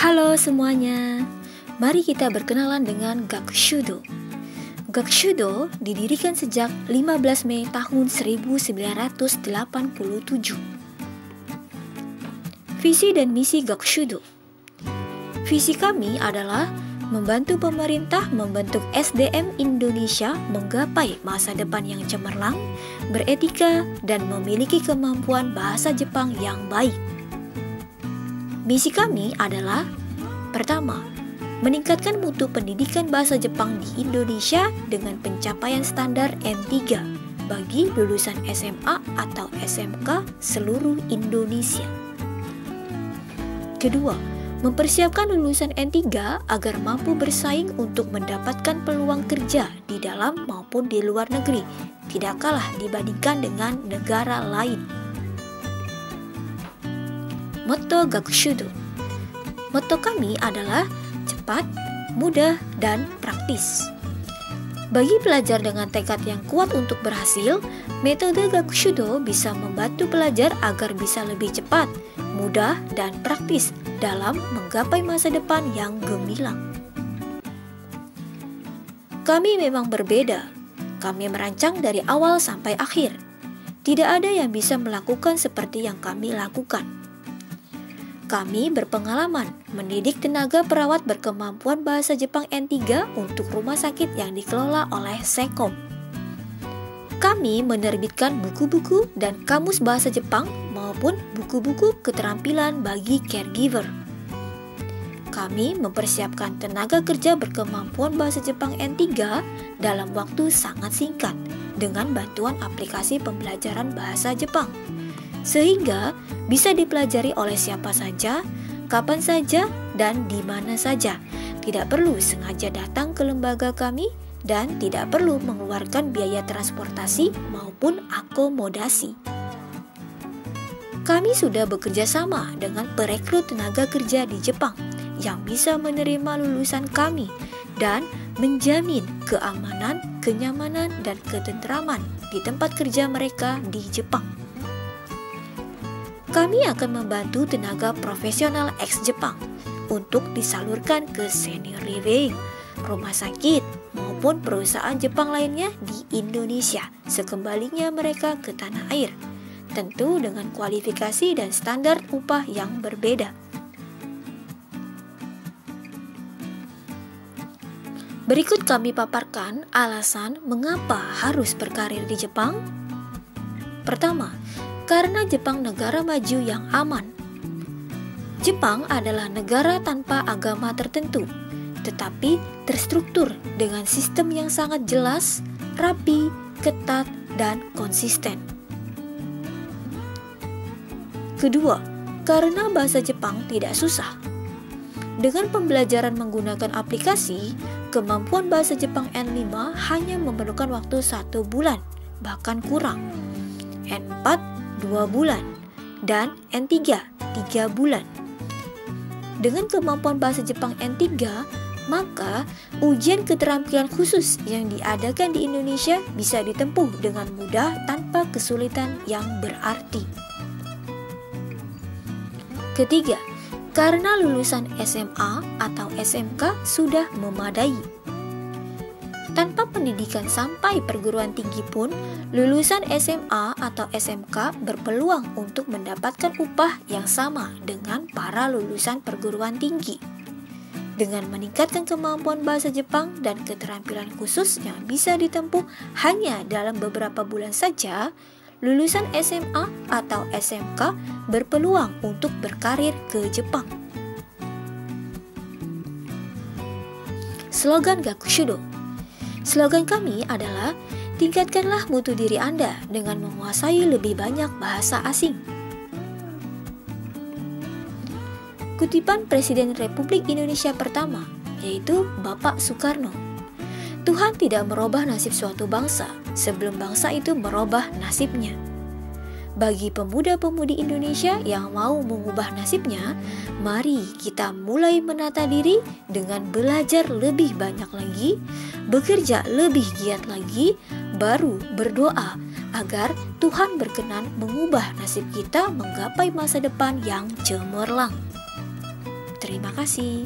Halo semuanya, mari kita berkenalan dengan Gakushudo. Gakushudo didirikan sejak 15 Mei tahun 1987. Visi dan misi Gakushudo. Visi kami adalah membantu pemerintah membentuk SDM Indonesia menggapai masa depan yang cemerlang, beretika, dan memiliki kemampuan bahasa Jepang yang baik. Misi kami adalah: pertama, meningkatkan mutu pendidikan bahasa Jepang di Indonesia dengan pencapaian standar N3 bagi lulusan SMA atau SMK seluruh Indonesia. Kedua, mempersiapkan lulusan N3 agar mampu bersaing untuk mendapatkan peluang kerja di dalam maupun di luar negeri, tidak kalah dibandingkan dengan negara lain. Motto Gakushudo. Motto kami adalah cepat, mudah, dan praktis. Bagi pelajar dengan tekad yang kuat untuk berhasil, metode Gakushudo bisa membantu pelajar agar bisa lebih cepat, mudah, dan praktis dalam menggapai masa depan yang gemilang. Kami memang berbeda. Kami merancang dari awal sampai akhir. Tidak ada yang bisa melakukan seperti yang kami lakukan. Kami berpengalaman mendidik tenaga perawat berkemampuan bahasa Jepang N3 untuk rumah sakit yang dikelola oleh Sekom. Kami menerbitkan buku-buku dan kamus bahasa Jepang maupun buku-buku keterampilan bagi caregiver. Kami mempersiapkan tenaga kerja berkemampuan bahasa Jepang N3 dalam waktu sangat singkat dengan bantuan aplikasi pembelajaran bahasa Jepang, sehingga bisa dipelajari oleh siapa saja, kapan saja, dan di mana saja. Tidak perlu sengaja datang ke lembaga kami dan tidak perlu mengeluarkan biaya transportasi maupun akomodasi. Kami sudah bekerja sama dengan perekrut tenaga kerja di Jepang yang bisa menerima lulusan kami dan menjamin keamanan, kenyamanan, dan ketentraman di tempat kerja mereka di Jepang. Kami akan membantu tenaga profesional ex-Jepang untuk disalurkan ke senior living, rumah sakit, maupun perusahaan Jepang lainnya di Indonesia sekembalinya mereka ke tanah air, tentu dengan kualifikasi dan standar upah yang berbeda. Berikut kami paparkan alasan mengapa harus berkarir di Jepang. Pertama, karena Jepang negara maju yang aman. Jepang adalah negara tanpa agama tertentu, tetapi terstruktur dengan sistem yang sangat jelas, rapi, ketat, dan konsisten. Kedua, karena bahasa Jepang tidak susah. Dengan pembelajaran menggunakan aplikasi, kemampuan bahasa Jepang N5 hanya memerlukan waktu 1 bulan, bahkan kurang. N4 2 bulan, dan N3 3 bulan. Dengan kemampuan bahasa Jepang N3, maka ujian keterampilan khusus yang diadakan di Indonesia bisa ditempuh dengan mudah tanpa kesulitan yang berarti. Ketiga, karena lulusan SMA atau SMK sudah memadai. Tanpa pendidikan sampai perguruan tinggi pun, lulusan SMA atau SMK berpeluang untuk mendapatkan upah yang sama dengan para lulusan perguruan tinggi. Dengan meningkatkan kemampuan bahasa Jepang dan keterampilan khusus yang bisa ditempuh hanya dalam beberapa bulan saja, lulusan SMA atau SMK berpeluang untuk berkarir ke Jepang. Slogan Gakushudo. Slogan kami adalah, tingkatkanlah mutu diri Anda dengan menguasai lebih banyak bahasa asing. Kutipan Presiden Republik Indonesia pertama, yaitu Bapak Soekarno. Tuhan tidak merubah nasib suatu bangsa sebelum bangsa itu merubah nasibnya. Bagi pemuda-pemudi Indonesia yang mau mengubah nasibnya, mari kita mulai menata diri dengan belajar lebih banyak lagi, bekerja lebih giat lagi, baru berdoa agar Tuhan berkenan mengubah nasib kita menggapai masa depan yang cemerlang. Terima kasih.